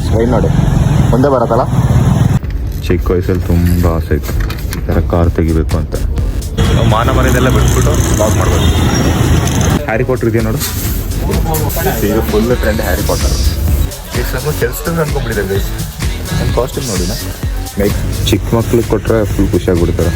Train ನೋಡಿ ಒಂದೇ ಬರತ್ತಲ್ಲ. ಚಿಕ್ಕ ವಯಸ್ಸಲ್ಲಿ ತುಂಬ ಆಸೆ ಇತ್ತು ಈ ಥರ ಕಾರ್ ತೆಗಿಬೇಕು ಅಂತ. ಮಾನ ಮನೆಯದೆಲ್ಲ ಬಿಟ್ಬಿಟ್ಟು ವಾಕ್ ಮಾಡ್ಬೋದು. ಹ್ಯಾರಿ ಪಾಟರ್ ಇದೆಯಾ ನೋಡು, ಈಗ ಫುಲ್ ಟ್ರೆಂಡ್ ಹ್ಯಾರಿ ಪಾಟರ್. ಎಷ್ಟು ಕೆಲಸದಲ್ಲಿ ಅನ್ಕೊಂಡ್ಬಿಟ್ಟಿದೆ ಗೈಸ್. ನನ್ನ ಕಾಸ್ಟ್ಯೂಮ್ ನೋಡಿನ ಲೈಕ್ ಚಿಕ್ಕ ಮಕ್ಳಿಗೆ ಕೊಟ್ಟರೆ ಫುಲ್ ಖುಷಿಯಾಗ್ಬಿಡ್ತಾರೆ.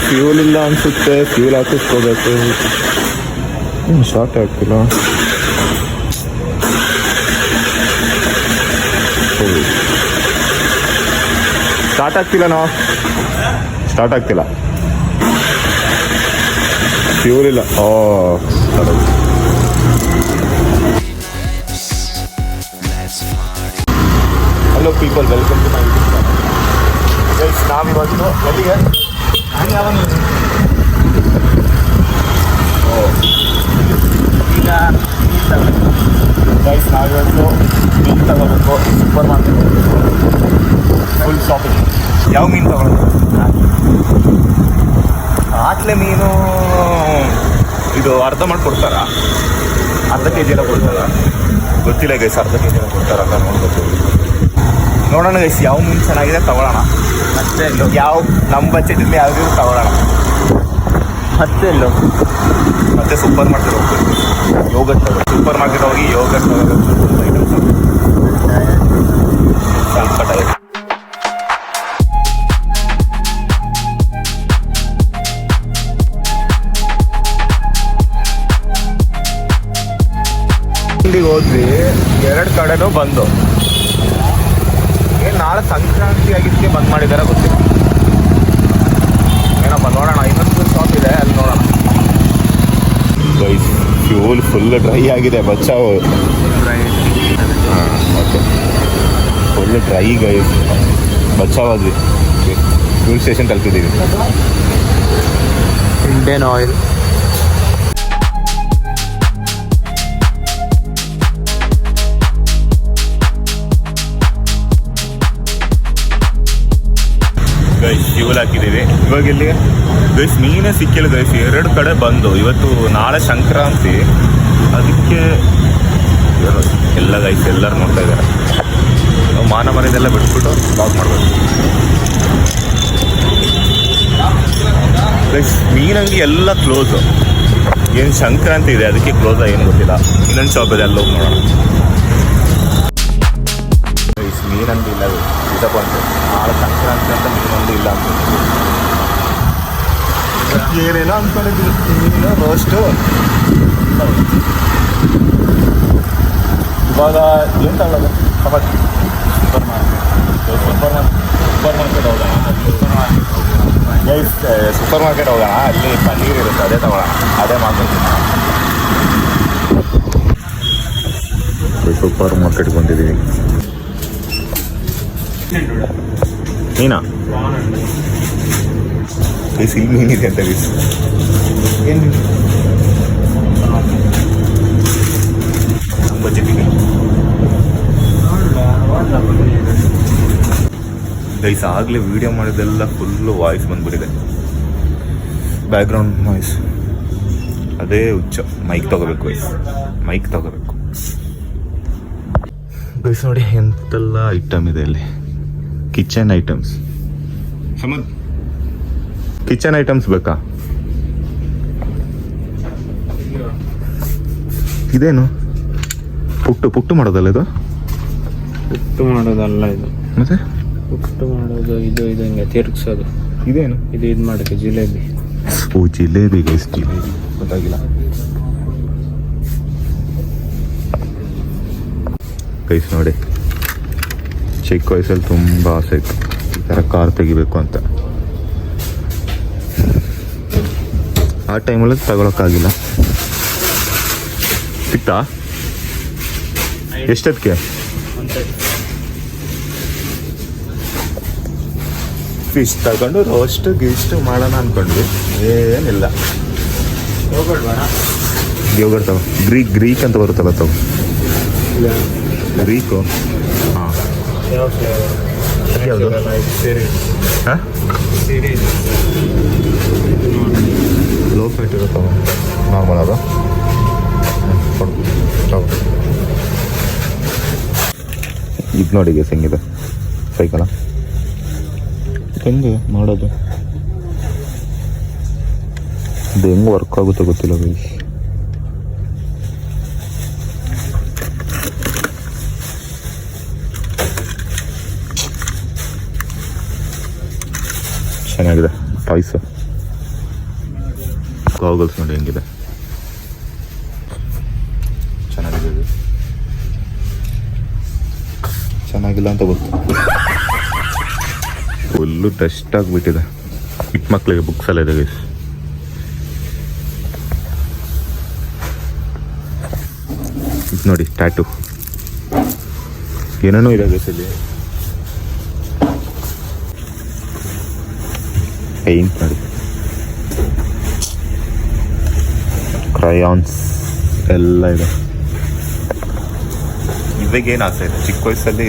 ಫ್ಯೂಲ್ ಇಲ್ಲ ಅನ್ಸುತ್ತೆ, ಫ್ಯೂಲ್ ಹಾಕಿಸ್ಕೋಬೇಕು. ಸ್ಟಾರ್ಟ್ ಆಗ್ತಿಲ್ಲ. ಸ್ಟಾರ್ಟ್ ಆಗ್ತಿಲ್ಲ. ಫ್ಯೂಲ್ ಇಲ್ಲ. Hello people, welcome to my YouTube channel. ನಾವಿವತ್ತು ಎಲ್ಲಿಗೆ ಈಗ ಗೈಸ್ ನಾವಿವತ್ತು ಮೀನು ತಗೋಬೇಕು. Super market full shopping. ಯಾವ ಮೀನು ತಗೊಳ್ಳೋದು? ಆಟ್ಲೆ ಮೀನು ಇದು ಅರ್ಧ ಮಾಡಿಕೊಡ್ತಾರ, ಅರ್ಧ ಕೆ ಜಿ ಎಲ್ಲ ಕೊಡ್ತಾರ ಗೊತ್ತಿಲ್ಲ ಗೈಸ್. ಅರ್ಧ ಕೆ ಜಿ ಎಲ್ಲ ಕೊಡ್ತಾರ ಅಂತ ನೋಡ್ಬೇಕು. ನೋಡೋಣ ಗೈಸ್ ಯಾವ ಮೀನು ಚೆನ್ನಾಗಿದೆ ತಗೊಳ್ಳೋಣ. ಮತ್ತೆ ಯಾವ ನಮ್ಮ ಬಜೆಟಿಂದ ಯಾವ್ದು ತಗೊಳ್ಳೋಣ. ಮತ್ತೆ ಸೂಪರ್ ಮಾರ್ಕೆಟ್ ಹೋಗ್ಬೇಕು. ಯೋಗಟ್ ತಗೋಬೇಕು. ಸೂಪರ್ ಮಾರ್ಕೆಟ್ ಹೋಗಿ ಯೋಗಟ್ ತಗೋಬೇಕು. ಐಟಮ್ಸ್ ಸ್ವಲ್ಪ ಟೈಮ್. ಇಲ್ಲಿಗೆ ಹೋದ್ವಿ, 2 ಕಡೆನೂ ಬಂದು. ಏನು ನಾಳೆ ಸಂಕ್ರಾಂತಿ ಆಗಿದ್ದಕ್ಕೆ ಬಂದ್ ಮಾಡಿದಾರ ಗೊತ್ತಿಲ್ಲ. ಏನಪ್ಪ ನೋಡೋಣ. ಇನ್ನೊಂದು ಶಾಪ್ ಇದೆ, ಅಲ್ಲಿ ನೋಡೋಣ. ಗೈಸ್ ಫ್ಯೂಲ್ ಫುಲ್ ಡ್ರೈ ಆಗಿದೆ. ಬಚಾವ್ ಓಕೆ, ಫುಲ್ ಡ್ರೈ ಗೈಸ್. ಬಚಾವ್ ಆದ್ವಿ. ಫ್ಯೂಲ್ ಸ್ಟೇಷನ್ ತಲುಪಿದ್ದೀವಿ. Indian Oil. ಗೈಸ್ ಫ್ಯೂಲ್ ಹಾಕಿದ್ದೀವಿ. ಇವಾಗ ಇಲ್ಲಿ ಗೈಸ್ ಮೀನೇ ಸಿಕ್ಕಿಲ್ಲ ಗೈಸ್. 2 ಕಡೆ ಬಂದು. ಇವತ್ತು ನಾಳೆ ಸಂಕ್ರಾಂತಿ, ಅದಕ್ಕೆ ಎಲ್ಲ ಗೈಸ್ ಎಲ್ಲರೂ ನೋಡ್ತಾ ಇದ್ದಾರೆ. ಮಾನ ಮನೆಯದೆಲ್ಲ ಬಿಟ್ಬಿಟ್ಟು ವಾಕ್ ಮಾಡ್ಬೋದು. ಗೈಸ್ ಮೀನಂಗಿ ಎಲ್ಲ ಕ್ಲೋಸು. ಏನು ಸಂಕ್ರಾಂತಿ ಇದೆ ಅದಕ್ಕೆ ಕ್ಲೋಸ ಏನು ಗೊತ್ತಿಲ್ಲ. ಇನ್ನೊಂದು ಶಾಪ್ ಇದೆ, ಅಲ್ಲಿ ಹೋಗಿ ನೋಡೋಣ. ಗೈಸ್ ಮೀನಂಗಿ ಇಲ್ಲ, ಡಿಸಪಾಯಿಂಟ್. ನಾಳೆ ಸಂಕ್ರಾಂತಿ ಅಂತ ಮೀನೊಂದು ಇಲ್ಲ ಅಂತ ಏನೇನೋ ಅಂದ್ಕೊಂಡಿದ್ದೀವಿ. ಮೀನು ರೋಸ್ಟು. ಇವಾಗ ಏನು ತಗೊಳ್ಳೋದು? ಸೂಪರ್ ಮಾರ್ಕೆಟ್ ಹೋಗೋಣ. ಸೂಪರ್ ಮಾರ್ಕೆಟ್ ಹೋಗೋಣ. ಅಲ್ಲಿ ಪನ್ನೀರ್ ಇರುತ್ತೆ, ಅದೇ ತಗೊಳ್ಳೋಣ. ಅದೇ ಮಾಡ್ಕೊಳ್ತೀನಿ. ಸೂಪರ್ ಮಾರ್ಕೆಟ್ಗೆ ಬಂದಿದ್ದೀವಿ. ಮೀನಾ ಇಲ್ಲಿ ಮೀನಿದೆ ಅಂತ ಗೈಸ್. ಏನು ಬಜೆಟಿಗೆ ಗೈಸ್ ಆಗಲೇ ವಿಡಿಯೋ ಮಾಡಿದೆಲ್ಲ ಫುಲ್ಲು ವಾಯ್ಸ್ ಬಂದ್ಬಿಟ್ಟಿದೆ, ಬ್ಯಾಕ್ಗ್ರೌಂಡ್ ವಾಯ್ಸ್. ಅದೇ ಹುಚ್ಚ. ಮೈಕ್ ತಗೋಬೇಕು ಗೈಸ್, ಮೈಕ್ ತಗೋಬೇಕು ಗೈಸ್. ನೋಡಿ ಎಂತೆಲ್ಲ ಐಟಮ್ ಇದೆ ಇಲ್ಲಿ. Kitchen items. ಕಿಚನ್ ಐಟಮ್ಸ್ ಬೇಕಾ? ಇದೇನು ಪುಟ್ಟು ಮಾಡೋದಲ್ಲ ಇದು? ಪುಟ್ಟು ಮಾಡೋದಲ್ಲ ಇದು. ಮತ್ತೆ ಪುಟ್ಟು ಮಾಡೋದು ಇದು ಹಿಂಗೆ ತಿರುಗಿಸೋದು. ಇದೇನು? ಇದು ಮಾಡೋಕ್ಕೆ ಜಿಲೇಬಿ. ಓ ಜಿಲೇಬಿ ಗೈಸ್, ಜಿಲೇಬಿ ಗೊತ್ತಾಗಿಲ್ಲ ಗೈಸ್. ನೋಡಿ ಚಿಕ್ಕ ವಯಸ್ಸಲ್ಲಿ ತುಂಬ ಆಸೆ ಇತ್ತು ಈ ಥರ ಕಾರ್ ತೆಗಿಬೇಕು ಅಂತ. ಆ ಟೈಮಲ್ಲಿ ತಗೊಳಕ್ಕಾಗಿಲ್ಲ. ಸಿಕ್ತಾ? ಎಷ್ಟೊತ್ತಿಗೆ? ಫಿಶ್ ತಗೊಂಡು ರೋಸ್ಟ್ ಗೀಸ್ಟ್ ಮಾಡೋಣ ಅಂದ್ಕೊಂಡ್ವಿ. ಏನಿಲ್ಲ. ಯೋಗರ್ಟ್ ತಗೋ. ಗ್ರೀಕ್ ಅಂತ ಬರುತ್ತಲ್ಲ ತಗೋ. ಗ್ರೀಕು. ಹಾಂ ಯಾವ ಫ್ಲೇವರ್ ಯಾವುದು? ಸೇರಿ ಹಾಂ ಸೇರಿ ಇದೆ. ಇದು ನೋಡಿ. ಲೋ ಫೈಟ್ ಇರುತ್ತವ ನಾರ್ಮಲ್ ಅದ ಇದು ನೋಡಿ ಗೈಸ್ ಹೆಂಗಿದೆ ಸೈಕಲ ಹೆಂಗೆ ಮಾಡೋದು ಇದು ಹೆಂಗೆ ವರ್ಕ್ ಆಗುತ್ತೋ ಗೊತ್ತಿಲ್ಲ ಗೈಸ್. ಚೆನ್ನಾಗಿದೆ ಟಾಯ್ಸ್ ಗಾಗಲ್ಸ್ ನೋಡಿ ಹೆಂಗಿದೆ ಚೆನ್ನಾಗಿದೆ ಇದು. ಚೆನ್ನಾಗಿಲ್ಲ ಅಂತ ಗೊತ್ತು. ಫುಲ್ಲು ಡಸ್ಟ್ ಆಗಿಬಿಟ್ಟಿದೆ. ಚಿಕ್ಕ ಮಕ್ಕಳಿಗೆ ಬುಕ್ಸ್ ಎಲ್ಲ ಇದೆ ಗೈಸ್. ಇದು ನೋಡಿ ಟ್ಯಾಟು ಏನೇನೋ ಇದೆ ಗೈಸ್ ಇಲ್ಲಿ. ಪೇಂಟ್ ನೋಡಿ, ಕ್ರಯಾನ್ಸ್ ಎಲ್ಲ ಇದೆ. ಇವಾಗೇನು ಆಸೆ ಇದೆ, ಚಿಕ್ಕ ವಯಸ್ಸಲ್ಲಿ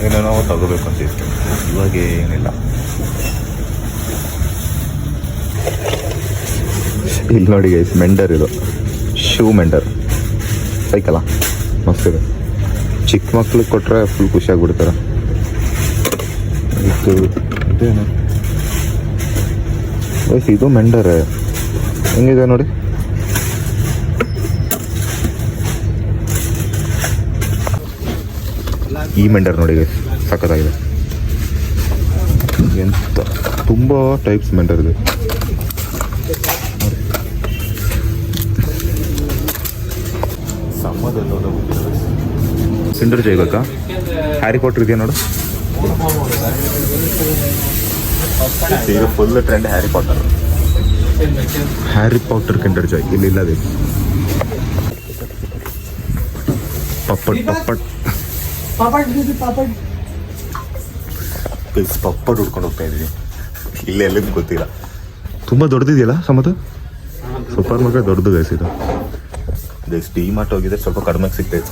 ಏನೇನೋ ತಗೋಬೇಕು ಅಂತ ಇತ್ತು, ಇವಾಗ ಏನಿಲ್ಲ. ಇಲ್ಲಿ ನೋಡಿ ಗೈಸ್ ಮೆಂಡರ್ ಇದು, ಶೂ ಮೆಂಡರ್ ಸೈಕಲ್ಲ ಮಸ್ತಿದೆ. ಚಿಕ್ಕ ಮಕ್ಳಿಗೆ ಕೊಟ್ಟರೆ ಫುಲ್ ಖುಷಿಯಾಗ್ಬಿಡ್ತಾರೆ. ಇದೇನು ಗೈಸ್, ಇದು ಮೆಂಡರ್ ಹೆಂಗಿದೆ ನೋಡಿ. ಈ ಮೆಂಡರ್ ನೋಡಿ ಗೈಸ್ ಸಖತ್ತಾಗಿದೆ. ಎಂತ ತುಂಬ ಟೈಪ್ಸ್ ಮೆಂಡರ್ ಇದೆ. ಕಿಂಡರ್ ಜಾಯ್ ಬೇಕಾ? ಹ್ಯಾರಿ ಪಾಟರ್ ಇದೆಯಾ ನೋಡು. ಈಗ full trend Harry Potter Kinder Joy ಇಲ್ಲಿ ಇಲ್ಲದೆ. ಪಪ್ಪಡ್ ಹುಡ್ಕೊಂಡು ಹೋಗ್ತಾ ಇದೀವಿ. ಇಲ್ಲೇ ಎಲ್ಲಿಂದ ಗೊತ್ತಿಲ್ಲ. ತುಂಬ ದೊಡ್ಡದಿದೆಯಲ್ಲ ಸಮದು. ಸೂಪರ್ ಮಾರ್ಕೆಟ್ ದೊಡ್ಡದು ಗೈಸ್ ಇದು. ಗೈಸ್ ಡಿ ಮಾರ್ಟ್ ಹೋಗಿದ್ರೆ ಸ್ವಲ್ಪ ಕಡಿಮೆಗೆ ಸಿಗ್ತೈತೆ.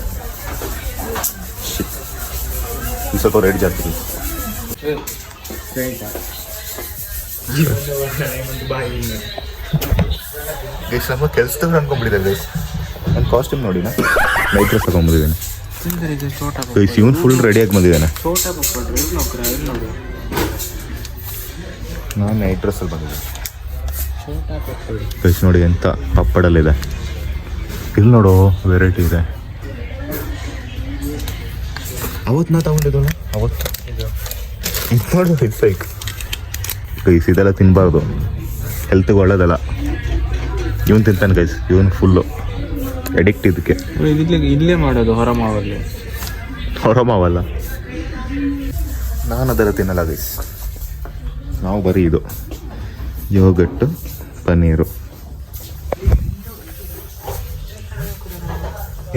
ಇದು ಸ್ವಲ್ಪ ರೇಟ್ ಜಾಸ್ತಿ ಇದೆ. ಗೈಸ್ ನಮ್ಮ ಕೆಲಸದವ್ರು ಅನ್ಕೊಂಡ್ಬಿಟ್ಟಿದ್ದಾರೆ ಗೈಸ್. ನನ್ನ ಕಾಸ್ಟ್ಯೂಮ್ ನೋಡಿ ನೈಟ್ ಡ್ರೆಸ್ ತಗೊಂಡ್ಬಂದಿದ್ದೇನೆ ಗೈಸ್. ಇವನು ಫುಲ್ ರೆಡಿಯಾಗಿ ಬಂದಿದ್ದಾನೆ. ನಾನು ನೈಟ್ ಡ್ರೆಸ್ಸಲ್ಲಿ ಬಂದಿದ್ದೇನೆ ಗೈಸ್. ನೋಡಿ ಎಂತ ಪಪ್ಪಡಲ್ಲಿದೆ. ಇಲ್ಲಿ ನೋಡು ವೆರೈಟಿ ಇದೆ. ಅವತ್ತು ನಾ ತಗೊಂಡಿದ್ದಲ್ಲ ಅವತ್ತು ನೋಡು ಸೈಕ್ ಗೈಸ್. ಇದೆಲ್ಲ ತಿನ್ನಬಾರ್ದು, ಹೆಲ್ತ್ಗೆ ಒಳ್ಳೇದಲ್ಲ. ಇವನು ತಿಂತಾನೆ ಗೈಸ್. ಇವನು ಫುಲ್ಲು ಅಡಿಕ್ಟ್ ಇದಕ್ಕೆ. ಇಲ್ಲೇ ಮಾಡೋದು ಹೊರಮಾವಲ್ಲಿ. ಹೊರಮಾವಲ್ಲ, ನಾನು ಅದೆಲ್ಲ ತಿನ್ನಲ್ಲ ಗೈಸ್. ನಾವು ಬರೀ ಇದು ಯೋಗಟ್ಟು ಪನ್ನೀರು.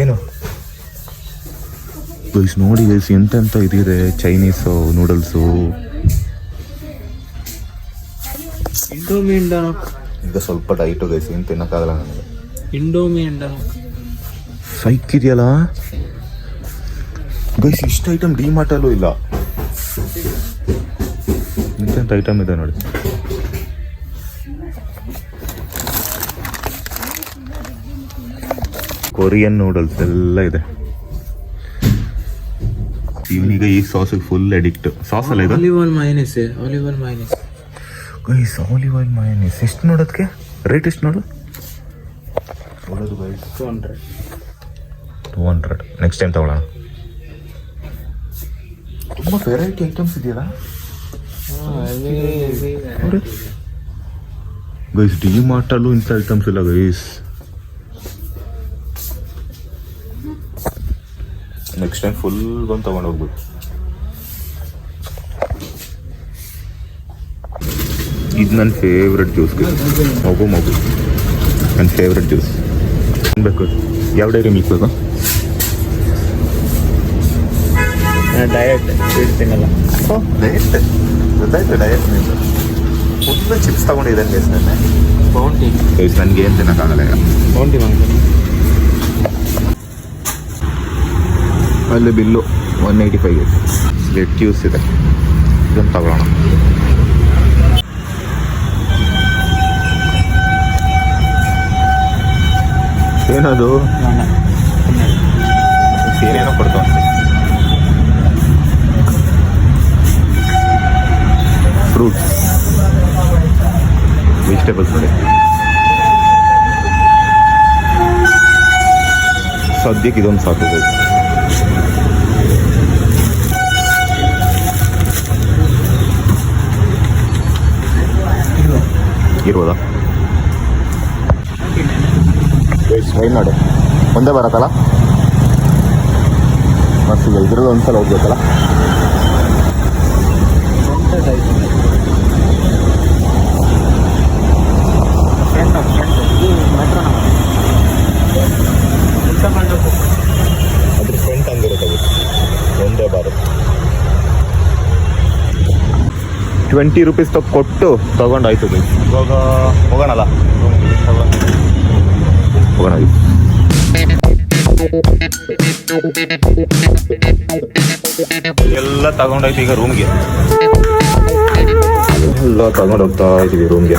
ಏನು ಗೈಸ್ ನೋಡಿ ಗೈಸ್ ಎಂತೆಂತ ಇದಿದೆ. Chinese noodles. ಇಂಡೋಮಿ ಈಗ ಸ್ವಲ್ಪ ಡೈಟು ಗೈಸ್, ಏನು ತಿನ್ನಕ್ಕಾಗಲ್ಲ ನನಗೆ. ಇಂಡೋಮಿ ಸೈಕ್ ಇದೆಯಲ್ಲ ಗೈಸ್. ಇಷ್ಟು ಐಟಮ್ ಡಿ ಮಾರ್ಟಲ್ಲೂ ಇಲ್ಲ. ಇಂತೆಂಥ ಐಟಮ್ ಇದೆ ನೋಡಿ. ಕೊರಿಯನ್ ನೂಡಲ್ಸ್ ಎಲ್ಲ ಇದೆ. ಇವನಿಗೆ ಈ ಸಾಸಿಗೆ ಫುಲ್ ಅಡಿಕ್ಟ್. ಸಾಸ್ ಅಲ್ಲ ಇದು, olive oil mayonnaise. Guys olive oil mayonnaise ಎಷ್ಟು ನೋಡೋದಕ್ಕೆ? ರೇಟ್ ಎಷ್ಟು ನೋಡು. ನೋಡೋದು ಗೈಸ್ 200. ನೆಕ್ಸ್ಟ್ ಟೈಮ್ ತಗೊಳ್ಳೋಣ. ತುಂಬ ವೆರೈಟಿ ಐಟಮ್ಸ್ ಇದೆಯಲ್ಲ ಗೈಸ್. ಡಿ ಮಾರ್ಟಲ್ಲೂ ಇಂಥ ಐಟಮ್ಸ್ ಇಲ್ಲ ಗೈಸ್. ನೆಕ್ಸ್ಟ್ ಟೈಮ್ ಫುಲ್ ಬಂದು ತೊಗೊಂಡು ಹೋಗ್ಬೇಕು. ಇದು ನನ್ನ ಫೇವ್ರೆಟ್ ಜ್ಯೂಸ್ ಗೈಸ್. ಮಗು ನನ್ನ ಫೇವ್ರೆಟ್ ಜ್ಯೂಸ್ ಬೇಕು. ಯಾವ ಡೈರಿ ಮಿಲ್ಕ್ ಬೇಕು? ಡಯಟ್ ತಿನ್ನಲ್ಲ. ಡಯಟ್ ಗೊತ್ತಾಯ್ತು. ಡಯಟ್ ನಿಂದು ಫುಲ್ ಚಿಪ್ಸ್ ತೊಗೊಂಡಿದ್ದಾನೆ ಗೈಸ್. ನೆನ್ನೆ ಬೌಂಟಿ ಗೈಸ್ ನನಗೆ ಏನು ತಿನ್ನೋಕ್ಕಾಗಲ್ಲ ಈಗ. ಬೌಂಟಿ ಅಲ್ಲಿ ಬಿಲ್ಲು 185 ಲೆಟ್ ಜ್ಯೂಸ್ ಇದೆ, ಇದನ್ನು ತಗೊಳ್ಳೋಣ. ಏನದು ಏನೇನೋ ಕೊಡ್ತಾವಂತೆ. ಫ್ರೂಟ್ಸ್, ವೆಜಿಟೇಬಲ್ಸ್ ನೋಡಿ. ಸದ್ಯಕ್ಕೆ ಇದೊಂದು ಸಾಕು. ಇರ್ಬೋದಾ? ಟ್ರೈನ್ ನೋಡಿ, ಒಂದೇ ಬರತ್ತಲ್ಲ ಮಸ್ತಿದೆ. ಇದ್ರದ್ದು ಒಂದ್ಸಲ ಹೋಗ್ಬೇಕಲ್ಲ. ಅದ್ರ ಫ್ರಂಟ್ ಹಂಗಿರುತ್ತೆ, ಒಂದೇ ಭಾರತ್. 20 ರೂಪೀಸ್ ಕೊಟ್ಟು ತಗೊಂಡಾಯ್ತು. ಇವಾಗ ಹೋಗೋಣಲ್ಲ, ಹೋಗೋಣ. ಎಲ್ಲ ತಗೊಂಡಾಯ್ತು. ಈಗ ರೂಮ್ಗೆ ಎಲ್ಲ ತಗೊಂಡು ಹೋಗ್ತಾ ಇದ್ದೀವಿ ರೂಮ್ಗೆ.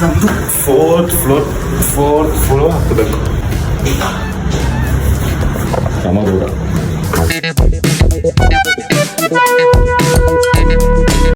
ನಮ್ದು ಫೋರ್ತ್ ಫ್ಲೋರ್ ಹತ್ತಬೇಕು. ಸಮ ದೂರ.